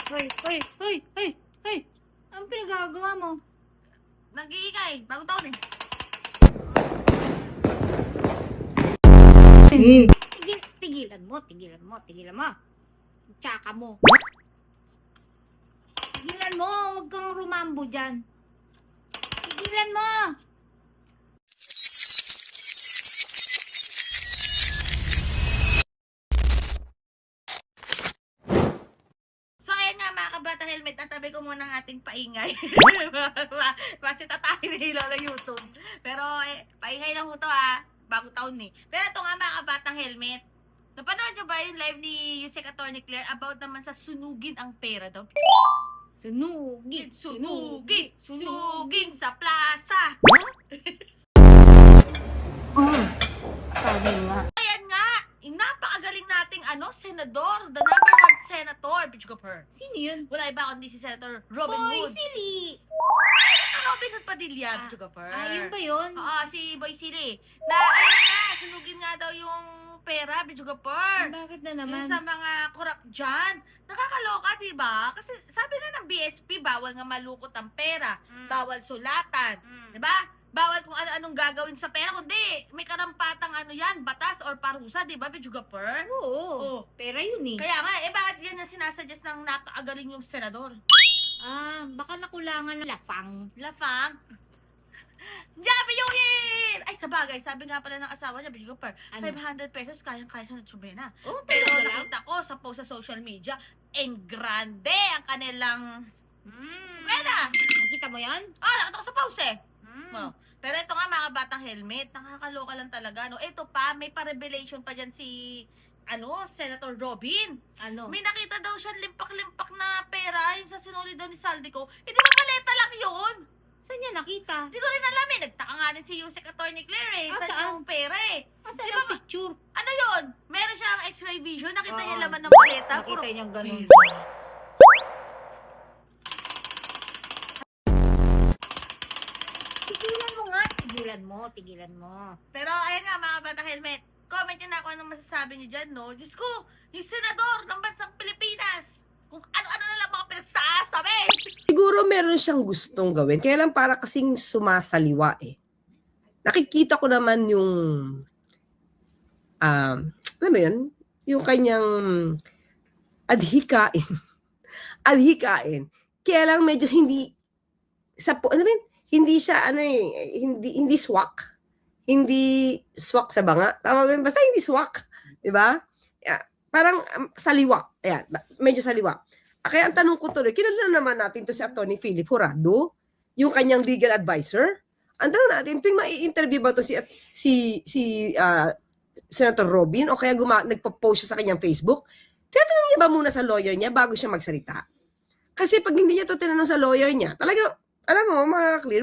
Hoy, hoy, hoy, hoy, hoy. Anong pinagagawa mo? Nag-iingay. Bagong taon eh. Tigilan mo, tigilan mo, tigilan mo. Tsaka mo. Tigilan mo, huwag kang rumambo dyan. Tigilan mo! So, ayan nga mga kabata helmet, natabi ko muna ang ating paingay. Kasi tatahin ni Lola YouTube. Pero, paingay lang ko to bagong taon eh. Pero ito nga mga kabatang helmet. Napanood nyo ba yung live ni Yusek Attorney Claire about naman sa sunugin ang pera daw? Sunugin, Sunugin sa plaza! Sabi nga. Ayan nga, napakagaling nating senador, the number one senator, bitch go per. Sino yun? Wala iba kundi si Senator Robin Boy, Hood. silly! Robin Hood Padilla, bitch go per. Yun ba yun? Oo, si Boy Silly. Na, ayun nga, sunugin nga daw yung pera, bitch go per. Bakit na Yung naman? sa mga korap dyan. Nakakaloka, di ba? Kasi sabi nga ng BSP, bawal nga malukot ang pera. Bawal sulatan. Di ba? Bawal kung ano-anong gagawin sa pera. Kundi, may karampatang batas or parusa, di ba, Bijugaper? Oo. Pera yun eh. Kaya nga, bakit yan na sinasuggest ng napakagaling yung senador? Baka nakulangan ng lafang. Lafang? Sabi yung year! Ay, sabagay, sabi nga pala ng asawa niya, Bijugaper, Ano? 500 pesos, kayang-kaya sa Notsubena. Oh, Pero talaga lang? nakita ko sa post sa social media, en grande ang kanilang pera. Nakita mo yan? Nakita ko sa post eh. Oh. Pero ito nga mga batang helmet, nakakaloka lang talaga. No? Ito pa, may pa-revelation pa dyan si Senator Robin. Ano? May nakita daw siya limpak-limpak na pera, yung sa sinuli daw ni Saldico. Di ba maleta lang yun? Saan niya nakita? Hindi ko rin alam eh. Nagtaka nga din si Yusek Attorney Claire eh. Saan Saan? yung pera eh. Saan Di ang ba picture? ano yun? Meron siyang x-ray vision. Nakita niya Oo. laman ng maleta. Nakita niya ganun. Tigilan mo nga. Tigilan mo. Pero ayan nga mga bata helmet, comment nyo na kung anong masasabi nyo dyan, no? Diyos ko, yung senador ng bansang Pilipinas, kung ano-ano na lang mga pinagsasabi. Siguro meron siyang gustong gawin. Kaya lang para kasing sumasaliwa eh. Nakikita ko naman yung, alam mo yun, yung kanyang adhikain. Adhikain. Kaya lang medyo hindi, hindi siya, hindi swak. Hindi swak sa banga. Tawag basta hindi swak. Diba? Parang saliwa. Ayan, medyo saliwa. Kaya ang tanong ko tuloy, kilala naman natin to si Atty. Philip Jurado, yung kanyang legal advisor. Ang tanong natin, tuwing mai-interview ba to si Senator Robin o kaya nagpo-post siya sa kanyang Facebook, tinatanong niya ba muna sa lawyer niya bago siya magsalita? Kasi pag hindi niya to tinanong sa lawyer niya, talaga, alam mo, mga clear,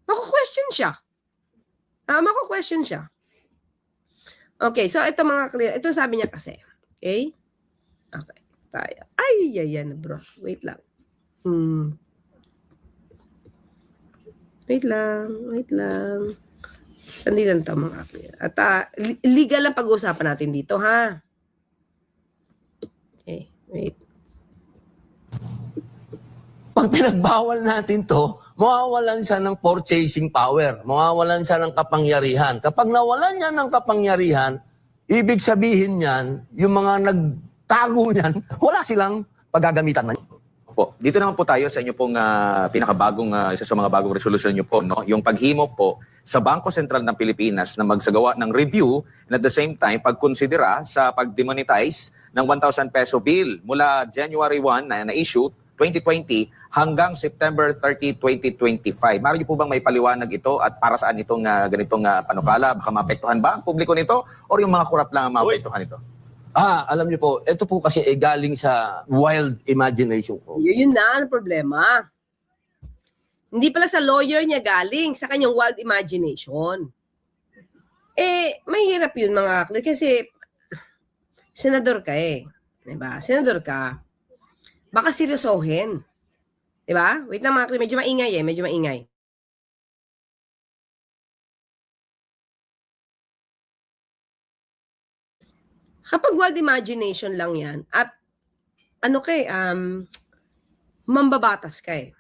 mako-question siya. Mako-question siya. Okay, so ito mga clear, ito sabi niya kasi. Okay? Okay. Tayo. Ay, yan bro. Wait lang. Wait lang. Sandi lang ito mga clear. At legal lang pag-uusapan natin dito, ha? Okay, wait. Pag pinagbawal natin to, mawawalan siya ng purchasing power. Mawawalan siya ng kapangyarihan. Kapag nawalan niya ng kapangyarihan, ibig sabihin niyan, yung mga nagtago niyan, wala silang paggagamitan man. Po. Dito naman po tayo sa inyo pong pinakabagong, isa sa mga bagong resolusyon nyo po, no? Yung paghimok po sa Bangko Sentral ng Pilipinas na magsagawa ng review and at the same time pagkonsidera sa pag-demonetize ng 1,000 peso bill mula January 1 na issue 2020 hanggang September 30, 2025. Maaari niyo po bang may paliwanag ito at para saan itong ganitong panukala? Baka maapektuhan ba ang publiko nito or yung mga kurap lang ang maapektuhan ito? Alam niyo po, ito po kasi galing sa wild imagination ko. Yun na ang problema. Hindi pala sa lawyer niya galing, sa kanyang wild imagination. Mahirap yun mga clear kasi senador ka eh. Diba? Senador ka. Baka seryosohin. Diba? Wait lang mga clear, medyo maingay. Kapag wild imagination lang yan, at ano ka eh, mambabatas ka eh.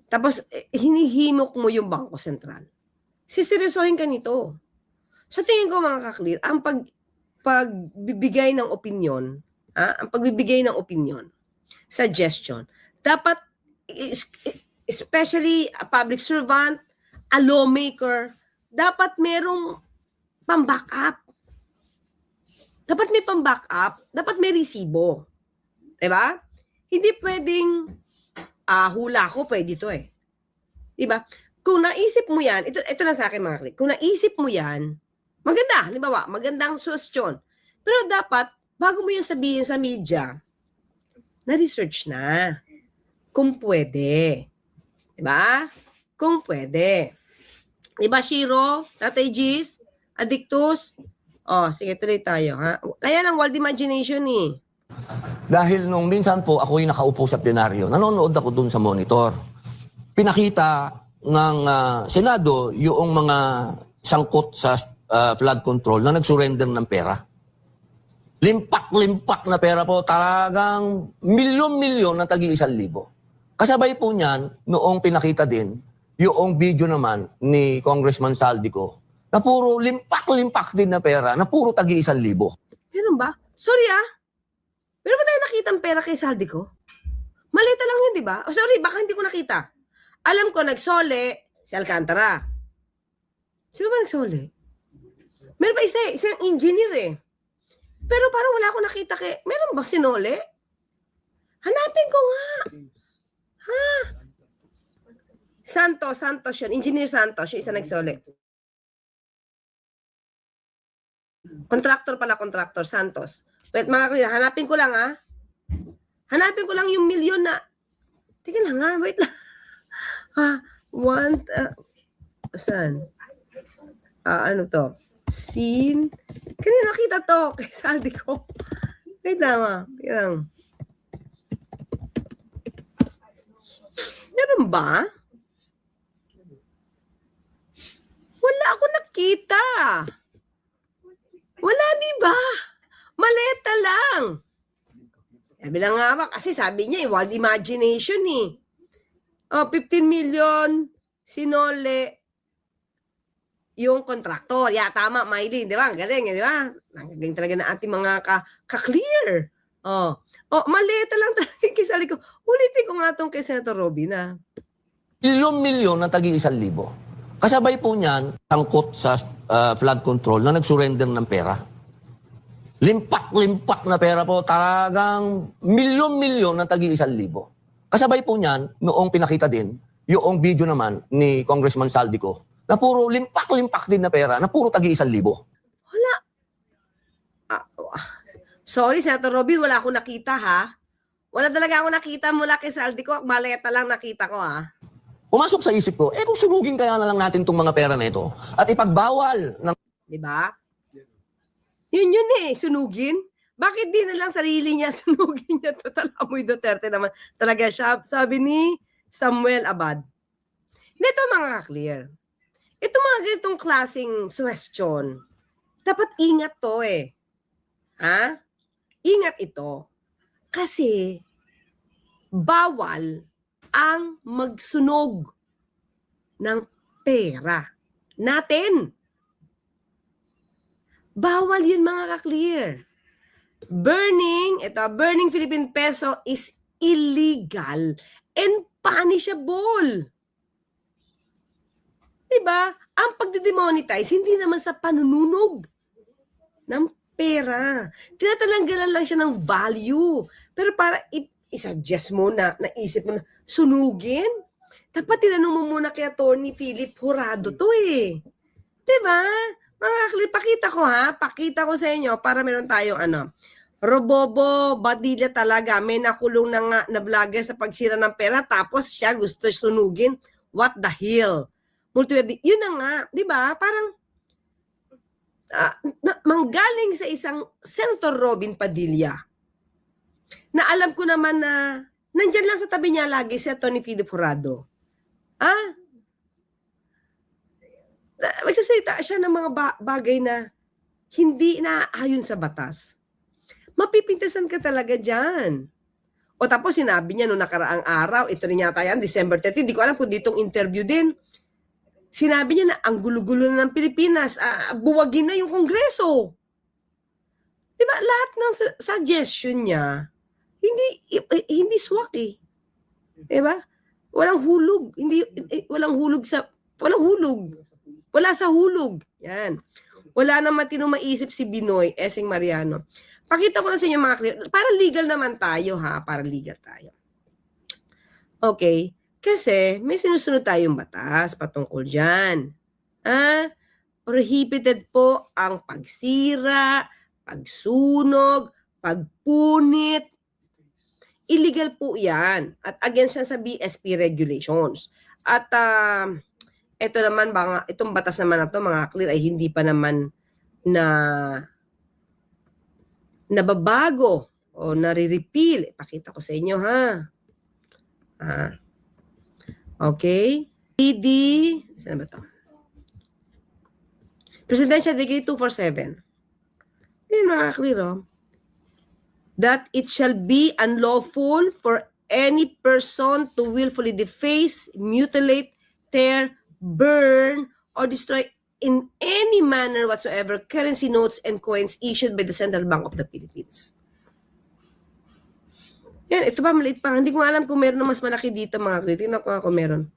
Tapos, hinihimok mo yung Bangko Sentral. Siseryosohin ka nito. Sa tingin ko mga ka-clear, ang pagbibigay ng opinion, ang pagbibigay ng opinion, suggestion, dapat, especially a public servant, a lawmaker, dapat merong pang-backup. Dapat may pang-backup, dapat may resibo. Diba? Hindi pwedeng, hula ko, pwede to eh. Diba? Kung naisip mo yan, ito na sa akin mga klik, kung naisip mo yan, maganda, halimbawa, magandang suwestyon. Pero dapat, bago mo yan sabihin sa media, na-research na. Kung pwede. Diba? Kung pwede. Diba, Shiro? Tatay Gis? Addictus? Oh, sige, tuloy tayo, ha? Kaya lang, wild imagination eh. Dahil nung minsan po ako'y nakaupo sa plenaryo, nanonood ako dun sa monitor. Pinakita ng Senado yung mga sangkot sa flood control na nag-surrender ng pera. Limpak-limpak na pera po, talagang milyon-milyon na tagi-1,000. Kasabay po niyan, noong pinakita din, yung video naman ni Congressman Saldico, na puro limpak-limpak din na pera, na puro tagi-1,000. Meron ba? Sorry meron ba tayo nakitang pera kay Saldico? Malita lang yun, di ba? Oh, sorry, baka hindi ko nakita. Alam ko, nagsole si Alcantara. Sino ba nagsole? Meron ba isang engineer eh. Pero parang wala akong nakita meron ba sinole? Hanapin ko nga. Ha? Santos yun. Engineer Santos, yung isa nagsole. Contractor, Santos. Wait, mga kuya, hanapin ko lang Hanapin ko lang yung milyon na. Tingnan lang wait lang. Saan? Ano to? Scene. Kanina nakita to kay Saldico. Wait lang Meron ba? Wala ako nakita. Wala, di ba? Maleta lang. Sabi lang nga kasi sabi niya, wild imagination eh. 15 million, sinole, yung kontraktor. Tama, Mylene, di ba? Ang galing, di ba? Ang galing talaga na ating mga ka-clear. Maleta lang talaga kisali ko. Ulitin ko nga itong kay Senator Robby na. Milyon-milyon na tagi-1,000. Kasabay po niyan, sangkot sa flood control na nag-surrender ng pera. Limpak-limpak na pera po, talagang milyon-milyon na tagi-1,000. Kasabay po niyan, noong pinakita din, yung video naman ni Congressman Saldico, na puro limpak-limpak din na pera, na puro tagi-1,000. Wala. Sorry, Senator Robby, wala akong nakita Wala talaga akong nakita mula kay Saldico. Maleta lang nakita ko Pumasok sa isip ko, kung sunugin kaya na lang natin itong mga pera na ito at ipagbawal ng... Di ba? Yun sunugin. Bakit di na lang sarili niya sunugin niya? Total, amoy Duterte naman. Talaga siya, sabi ni Samuel Abad. Ito mga clear. Ito mga ganitong klaseng question. Dapat ingat to Ingat ito. Kasi, bawal ang magsunog ng pera natin. Bawal yun mga ka-clear. Burning Philippine peso is illegal and punishable. Diba? Ang pagdidemonetize, hindi naman sa panununog ng pera. Tinatanggalan lang siya ng value. Pero para i-suggest mo naisip mo na, sunugin? Dapat tinanong mo muna kay Attorney Philip Jurado to Diba? Mga klip, pakita ko sa inyo para meron tayong Robobo Badilla talaga. May nakulong na vlogger sa pagsira ng pera tapos siya gusto sunugin. What the hell? Yun na nga. Diba? Parang manggaling sa isang Senator Robin Padilla na alam ko naman na nandyan lang sa tabi niya lagi si Atty. Philip Jurado. Magsasalita siya ng mga bagay na hindi naayon sa batas. Mapipintasan ka talaga dyan. O tapos sinabi niya noong nakaraang araw, ito rin yata yan, December 30, di ko alam kung ditong interview din. Sinabi niya na ang gulo-gulo na ng Pilipinas, buwagin na yung Kongreso. Di ba? Lahat ng suggestion niya, hindi swak eh. Di ba? Walang hulog. Walang hulog. Wala sa hulog. Yan. Wala na matinong maisip si Binoy, Esing Mariano. Pakita ko na sa inyo mga clear. Para legal naman tayo ha. Para legal tayo. Okay. Kasi may sinusunod tayong batas patungkol dyan. Prohibited po ang pagsira, pagsunog, pagpunit. Illegal po yan. At against yan sa BSP regulations. At ito naman, itong batas naman na to, mga clear, ay hindi pa naman nababago o nare-repeal. Ipakita ko sa inyo, ha? Okay. PD, saan ba to? Presidential Decree 247. Yan mga clear, oh. That it shall be unlawful for any person to willfully deface, mutilate, tear, burn, or destroy in any manner whatsoever currency notes and coins issued by the Central Bank of the Philippines. Yan, ito pa, maliit pa. Hindi ko alam kung meron na mas malaki dito, mga clear. Tingnan ko kung meron.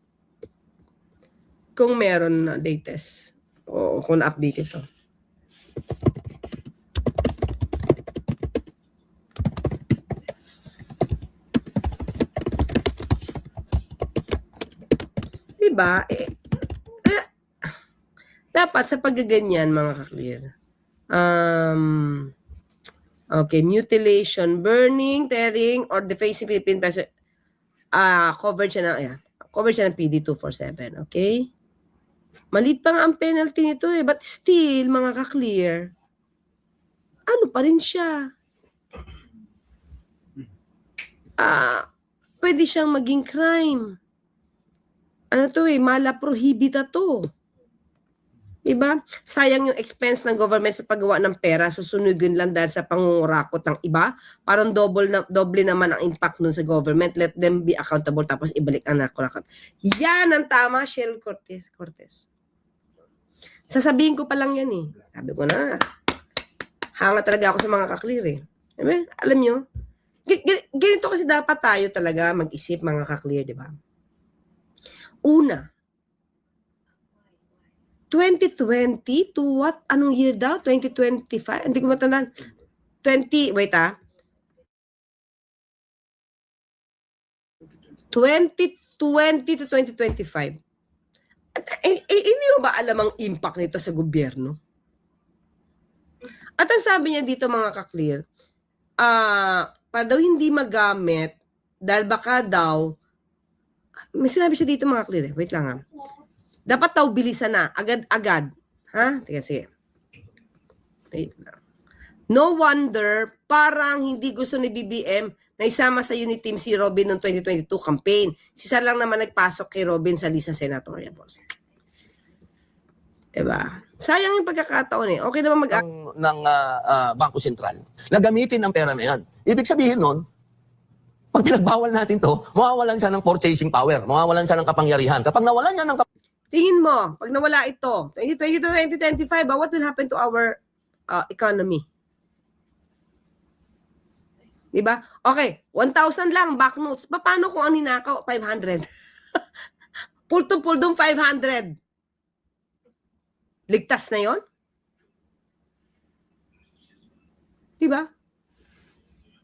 Kung meron na latest. O kung na-update ito. Diba? Dapat sa paggaganyan, mga ka-clear. Okay, mutilation, burning, tearing, or defacing Philippine peso. Covered siya ng PD 247, okay? Maliit pa nga ang penalty nito eh, but still, mga ka-clear, ano pa rin siya? Pwede siyang maging crime. Ano to eh, mala prohibita to. Diba? Sayang yung expense ng government sa paggawa ng pera, susunugin lang dahil sa pangungurakot ng iba. Parang doble naman ang impact nun sa government. Let them be accountable tapos ibalik ang nakurakot. Yan ang tama, Shell Cortez. Sasabihin ko pa lang yan eh. Sabi ko na, hanga talaga ako sa mga ka-clear eh. Diba? Alam nyo, ganito kasi dapat tayo talaga mag-isip mga ka-clear, diba? Una, 2020 to what? Anong year daw? 2025? Hindi ko matandaan. 20 to 2025. Hindi mo ba alam ang impact nito sa gobyerno? At ang sabi niya dito mga ka-clear, para daw hindi magamit dahil baka daw, may sinabi siya dito mga clear. Wait lang ha. Dapat daw bilisan na. Agad-agad. Ha? Teka, sige. Wait lang. No wonder, parang hindi gusto ni BBM na isama sa unit team si Robin noong 2022 campaign. Si Sar lang naman nagpasok kay Robin sa lista senatorial post. Diba? Sayang yung pagkakataon eh. Okay naman ng Bangko Sentral na gamitin ang pera na yan. Ibig sabihin nun, pag pinagbawal natin to, mawawalan siya ng purchasing power, mawawalan siya ng kapangyarihan. Kapag nawalan niya ng tingin mo, pag nawala ito, 2022, 2025, what will happen to our economy? Diba? Okay, 1,000 lang, back notes. Paano kung ang ninakaw? 500. Pultong 500. Ligtas na yon? Diba?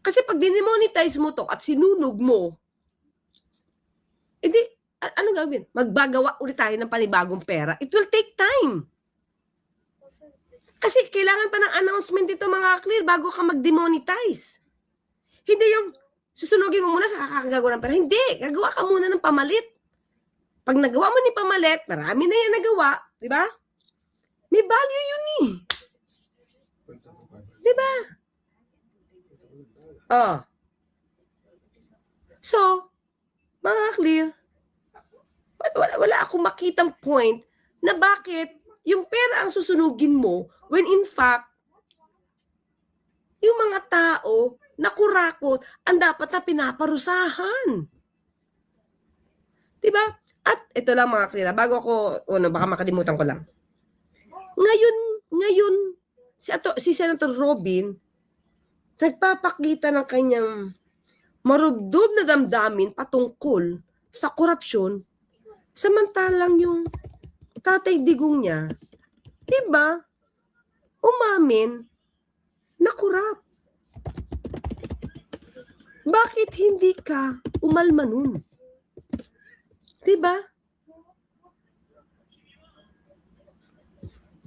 Kasi pag dinemonetize mo to at sinunog mo, edi, ano gawin? Magbagawa ulit tayo ng panibagong pera. It will take time. Kasi kailangan pa ng announcement dito mga clear bago ka mag-demonetize. Hindi yung susunugin mo muna sa kakagawa ng pera. Hindi. Gagawa ka muna ng pamalit. Pag nagawa mo ni pamalit, marami na yan nagawa. Diba? May value yun eh. Diba? So, mga clear, wala akong makitang point na bakit yung pera ang susunugin mo when in fact, yung mga tao na kurakot ang dapat na pinaparusahan. Diba? At ito lang mga klira, bago ako, baka makalimutan ko lang. Ngayon, si Senator Robin, nagpapakita ng kanyang marubdob na damdamin patungkol sa korupsyon, samantalang yung Tatay Digong niya, diba, umamin na korap. Bakit hindi ka umalma nun? Diba?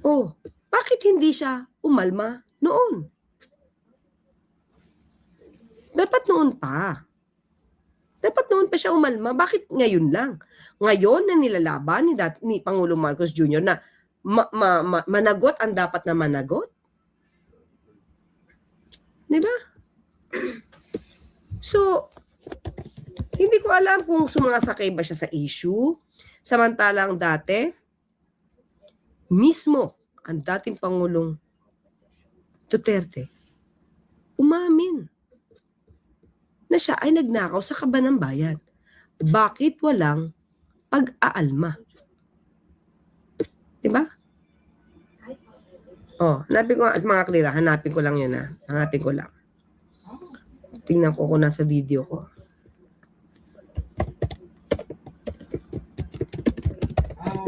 Oh, bakit hindi siya umalma noon? Dapat noon pa. Dapat noon pa siya umalma. Bakit ngayon lang? Ngayon na nilalaban ni Pangulong Marcos Jr. na managot ang dapat na managot? Diba? So, hindi ko alam kung sumasakay ba siya sa issue. Samantalang dati, mismo ang dating Pangulong Duterte, umamin na siya ay nagnakaw sa kaban ng bayan. Bakit walang pag-aalma? Diba? Oh, hanapin ko mga klira, hanapin ko lang yun ha. Hanapin ko lang. Tingnan ko kung nasa video ko.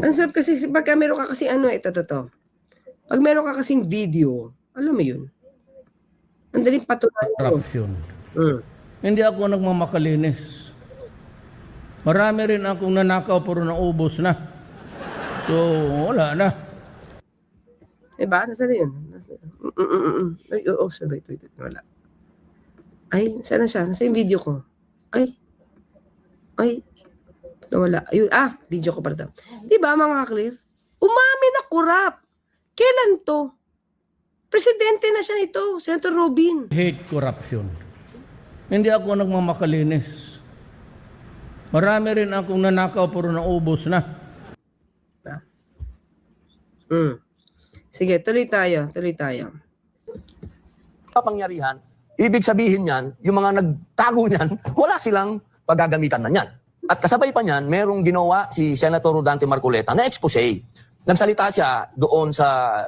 Ang sarap kasi pagka meron ka kasi ito. Pag meron ka kasing video, alam mo yun. Ang daling patunayan ko. Corruption. Hindi ako nagmamakalinis. Marami rin akong nanakaw pero naubos na. So, wala na. Diba? Nasaan na yun? Ay, sorry. Wait. Wala. Ay, saan na siya? Nasa yung video ko. Ay. Nawala. Ayun, video ko pala ito. Diba mga clear? Umamin na korap. Kailan to? Presidente na siya nito, Senator Robin. Hate corruption. Hindi ako nagmamakalinis. Marami rin akong nanakaw pero naubos na. Sige, tuloy tayo. Kapangyarihan, ibig sabihin niyan, yung mga nagtago niyan, wala silang paggagamitan na niyan. At kasabay pa niyan, merong ginawa si Senator Rodante Marcoleta na expose. Nagsalita siya doon sa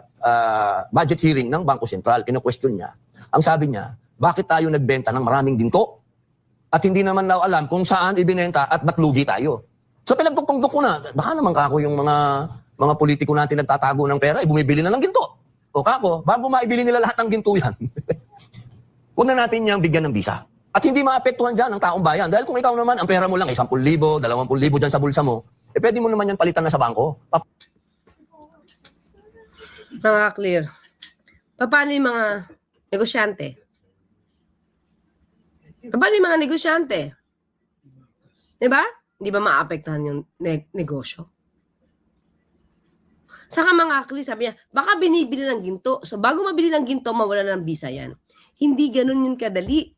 budget hearing ng Bangko Sentral. Kino-question niya. Ang sabi niya, bakit tayo nagbenta ng maraming ginto? At hindi naman daw alam kung saan ibinenta at ba't lugi tayo. So pinagtuktong ko na, baka naman kako yung mga politiko natin nagtatago ng pera, bumibili na ng ginto. O kako, bago maibili nila lahat ng ginto yan, huwag na natin niyang bigyan ng bisa. At hindi maapektuhan dyan ang taong bayan. Dahil kung ikaw naman, ang pera mo lang ay 10,000, 20,000 dyan sa bulsa mo, pwede mo naman yan palitan na sa bangko. Mga clear. Paano yung mga negosyante? Paano yung mga negosyante? Diba? Hindi ba maapektuhan yung negosyo? Saka mga clear, sabi niya, baka binibili ng ginto. So bago mabili ng ginto, mawala ng visa yan. Hindi ganun yun kadali.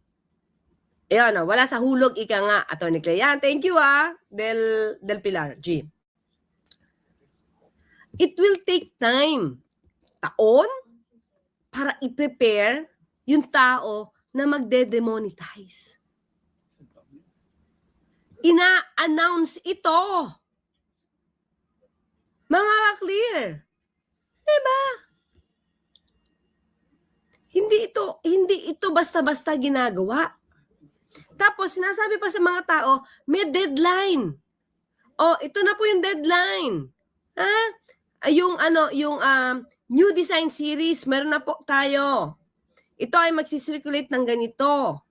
Ayan, wala sa hulog, ika nga, Atty. Clean. Thank you, Del Pilar, G. It will take time, taon, para i-prepare yung tao na magde-demonetize. Ina-announce ito. Mga clear. Diba? Hindi ito basta-basta ginagawa. Tapos, sinasabi pa sa mga tao, may deadline. Oh, ito na po yung deadline. Ha? Yung new design series, meron na po tayo. Ito ay magsisirculate ng ganito.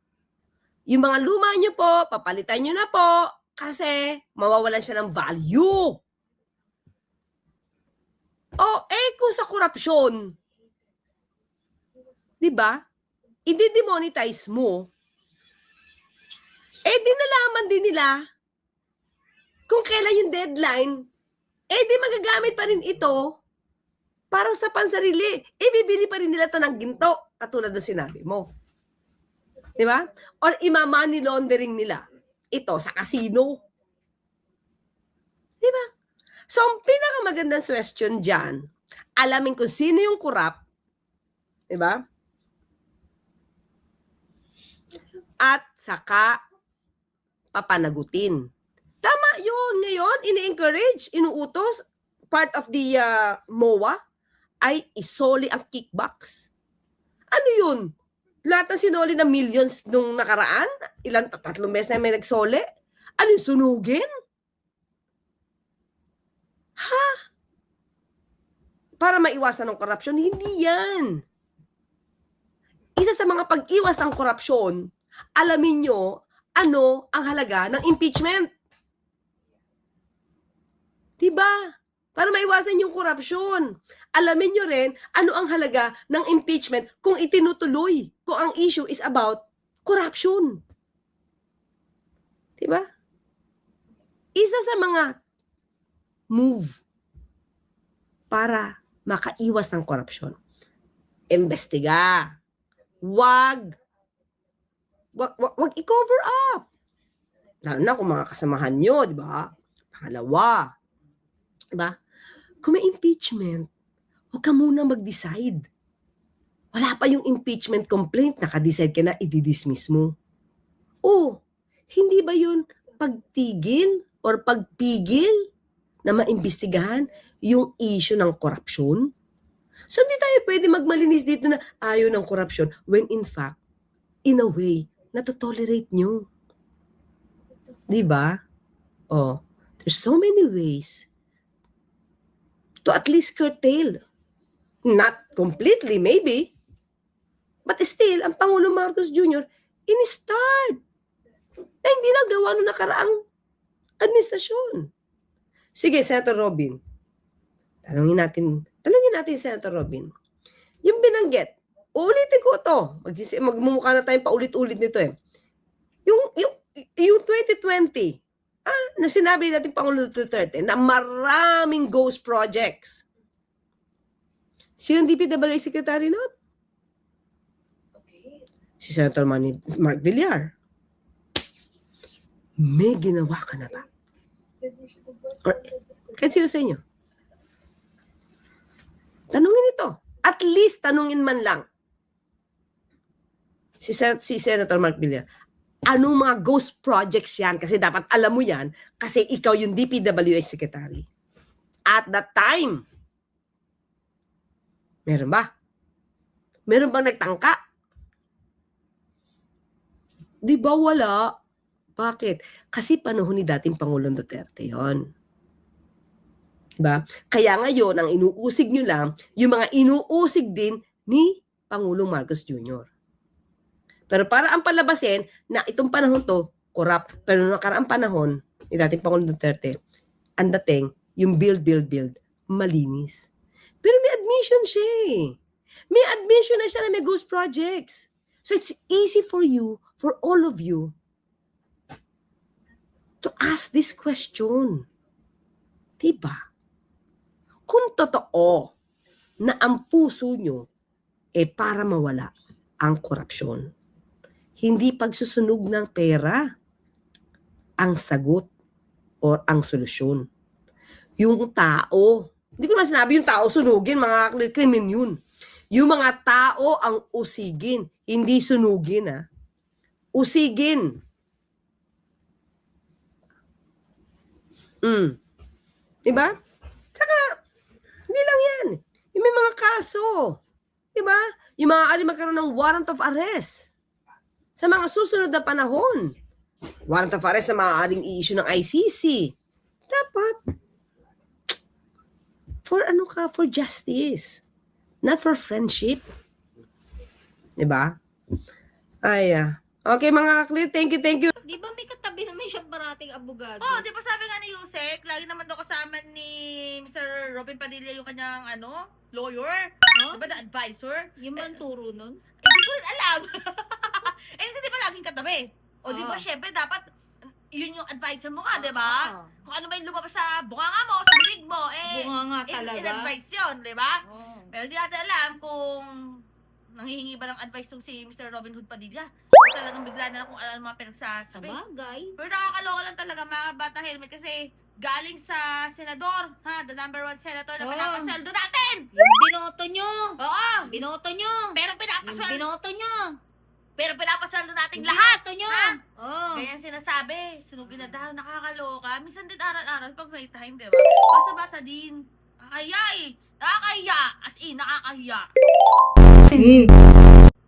Yung mga luma nyo po, papalitan nyo na po kasi mawawalan siya ng value. Oh, kung sa korupsyon, di ba? I-demonetize mo. Di nalaman din nila kung kailan yung deadline, di magagamit pa rin ito para sa pansarili. Bibili pa rin nila ito ng ginto, katulad na sinabi mo. Di ba? Or ima-money laundering nila ito sa casino. Di ba? So, ang pinakamagandang question dyan, alamin kung sino yung korap, di ba? at saka papanagutin. Tama yun. Ngayon, ini-encourage, inuutos, part of the MOA ay isoli ang kickbacks. Ano yun? Lahat ng sinoli na millions nung nakaraan? Ilan, 3 beses na may nagsoli? Ano yung sunugin? Para maiwasan ng korupsyon? Hindi yan. Isa sa mga pag-iwas ng korupsyon, alamin nyo ano ang halaga ng impeachment. Diba? Para maiwasan yung korupsyon. Alamin nyo rin ano ang halaga ng impeachment kung itinutuloy, kung ang issue is about corruption. Diba? Isa sa mga move para makaiwas ng korupsyon. Imbestiga. Wag i-cover up. Lalo na kung mga kasamahan nyo, di ba? Pangalawa, di ba? Kung may impeachment, huwag ka muna mag-decide. Wala pa yung impeachment complaint, naka-decide ka na, i-dismiss mo. O, hindi ba yun pagtigil or pagpigil na maimbestigahan yung issue ng korupsyon? So, hindi tayo pwede magmalinis dito na ayaw ng korupsyon when in fact, in a way, natotolerate nyo. Diba? Oh, there's so many ways to at least curtail. Not completely, maybe. But still, ang Pangulo Marcos Jr. in-start na hindi nagawa nung nakaraang administrasyon. Sige, Senator Robin. Tanungin natin, Senator Robin. Yung binanggit, ulitin ko to. Magmumukha na tayong paulit-ulit nito eh. Yung 2020, na sinabi natin Pangulo Duterte na maraming ghost projects. Sino ang DPWH Secretary nun? Si Senator Mark Villar. May ginawa ka na ba? Or, kahit sino sa inyo? Tanungin ito. At least tanungin man lang. Si Senator Mark Villar, anong mga ghost projects yan? Kasi dapat alam mo yan kasi ikaw yung DPWH Secretary. At that time, meron ba? Meron bang nagtangka? Di ba wala? Bakit? Kasi panahon ni dating Pangulong Duterte yon. Diba? Kaya ngayon, ang inuusig nyo lang, yung mga inuusig din ni Pangulong Marcos Jr. Pero para ang palabasin na itong panahon to, corrupt. Pero nakaraang panahon ni dating Pangulong Duterte, ang dating, yung build, malinis. Pero may admission siya eh. May admission na siya na may ghost projects. So it's easy for you, for all of you, to ask this question. Diba? Kung totoo na ang puso nyo para mawala ang korupsyon, hindi pagsusunog ng pera ang sagot o ang solusyon. Yung tao, hindi ko na sinabi yung tao sunugin, mga krimen yun. Yung mga tao ang usigin, hindi sunugin ha. Usigin. Diba? Saka, hindi lang yan. Yung may mga kaso. Diba? Yung maaari magkaroon ng warrant of arrest. Sa mga susunod na panahon. Warrant of arrest na maaaring i-issue ng ICC. Dapat. For justice. Not for friendship. Diba? Okay mga clear, thank you. Di ba may katabi naman siyang parating abogado? Oh, di ba sabi nga ni Yusek, lagi naman daw kasama ni Mr. Robin Padilla yung kanyang lawyer. Huh? Di ba, the advisor? Yung bang turo nun? Hindi ko rin alam. Kasi di ba laging katabi? O di ba, syempre dapat yun yung advisor mo nga, di ba? Kung ano ba yung lumabas sa bunganga mo, sa bibig mo, Bunga nga talaga. in-advise yun, di ba? Oh. Pero di natin alam kung nanghihingi ba ng advice tong si Mr. Robin Hood Padilla. O talagang bigla na lang kung ano mga pinagsasabi. Sabagay. Pero nakakaloka lang talaga mga bata helmet kasi galing sa senador, the number 1 senator na Oh. pinapasweldo natin! Yung binoto nyo. Oo! Binoto nyo. Pero Yung pinapasweldo. binoto nyo. Pero pinapasweldo nating lahat. Ito nyo. Ha? Oh. Kaya sinasabi, sunugin na daw, nakakaloka. Minsan din aral-aral pag may time, di ba? Basa-basa din. Nakakahiya eh. Nakakahiya. As in, nakakahiya.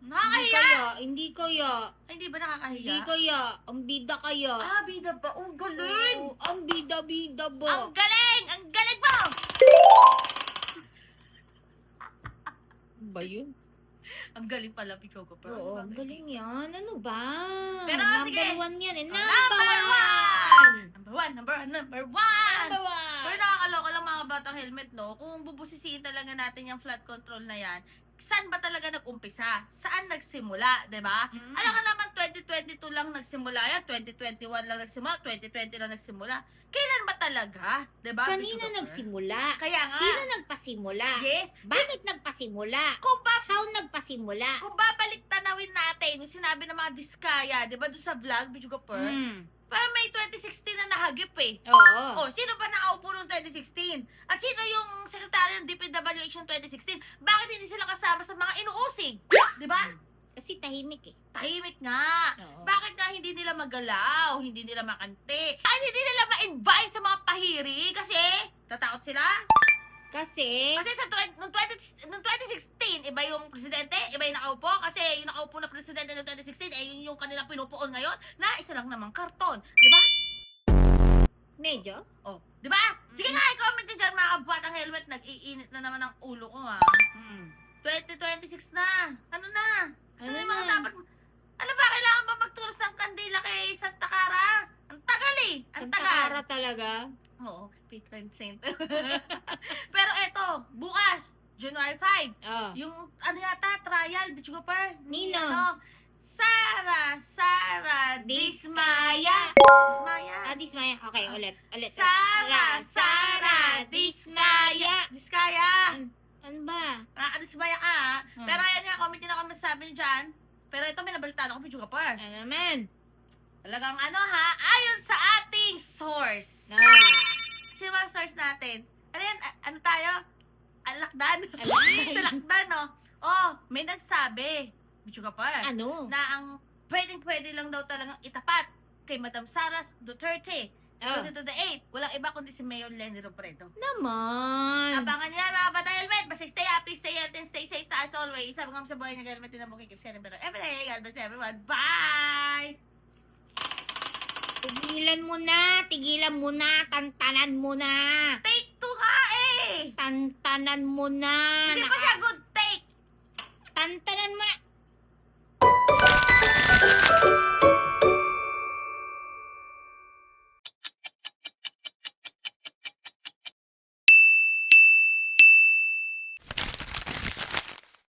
Nakakahiya. Hindi kaya. Ay, hindi ba nakakahiya? Hindi kaya. Ang bida kaya. Ah, bida ba? Oh, galing! Oo, ang bida-bida Ang ba? galing! Ang galing mo! Ba yun? Ang galing pala, Pichogo. Pero Oo, ang galing yan. Ano ba? Pero, number sige. 1 yan eh. Number Number 1! 1! Number 1! Number Pero 1! nakakaloka lang mga batang helmet, no? Kung bubusisiin talaga natin yung flat control na yan, saan ba talaga nag-umpisa? Saan nagsimula, di ba? Mm. Alam ka naman, 2022 lang nagsimula yan, 2021 lang nagsimula, 2020 lang nagsimula. Kailan ba talaga? Di ba? Kanina Pichogo? nagsimula. Kaya nga. Sino nagpasimula? Yes. Bakit nagpasimula? How nagpasimula? Kung babalik tanawin natin, yung sinabi ng mga diskaya, di ba doon sa vlog, Pichogo Per, parang may 2016 na nahagip eh. Oo. Oh, sino ba nakaupo noong 2016? At sino yung sekretary ng DPWH noong 2016? Bakit hindi sila kasama sa mga inuusig? Di ba? Kasi tahimik eh. Tahimik nga. Oo. Bakit nga hindi nila magalaw? Hindi nila makante? Ay, hindi nila ma-invite sa mga pahiri? Kasi, tatakot sila? Kasi, Kasi noong 2016, iba yung presidente, iba yung nakaupo. Kasi yung nakaupo na presidente noong 2016, yun yung kanilang pinupuon ngayon na isa lang namang karton. Di ba? medyo. Oh, di ba? Sige nga, i-comment nyo dyan mga kabatang helmet. Nag-iinit na naman ang ulo ko ha. 2026 na. Ano na? Ano Ano yung mga na? dapat... Ano ba, kailangan ba magtulos ng kandila kay Santa Clara? Ang tagal eh. Ang Santa tagal. Clara talaga. Oo, patron saint. Pero eto, bukas, January 5, Oh. yung ano yata, trial, Bichuga Per. ni Nino? ano, Sara Dismaya. Dismaya. Dismaya. Okay, ulit. Sara Dismaya. Diskaya. Ano ba? Nakakadismaya ka ha. Hmm. Pero ayan nga, comment nyo na kung masasabi nyo dyan. Pero ito, may nabalitaan ako, Bichuga Per. Ano naman? Talagang ano ha, ayon sa ating source. Sino ba ang source natin? Ano yan? Ano tayo? Alakdan? Alakdan, no? Oh, may nagsabi, Bichuga Pa, Ano? na ang pwedeng-pwede lang daw talagang itapat kay Madam Sara Duterte. Oh. 2028, walang iba kundi si Mayor Lenny Robredo. Naman. Abangan niyo yan mga bata helmet. Basta stay happy, stay healthy, and stay safe as always. Sabi ko sa buhay niya, helmet din ang bukid. Keep sharing better every day. God bless everyone. Bye! Tigilan mo na. Tigilan mo na. Tantanan mo na. Take 2 nga eh! Tantanan mo na. Hindi pa siya good take! Tantanan mo na.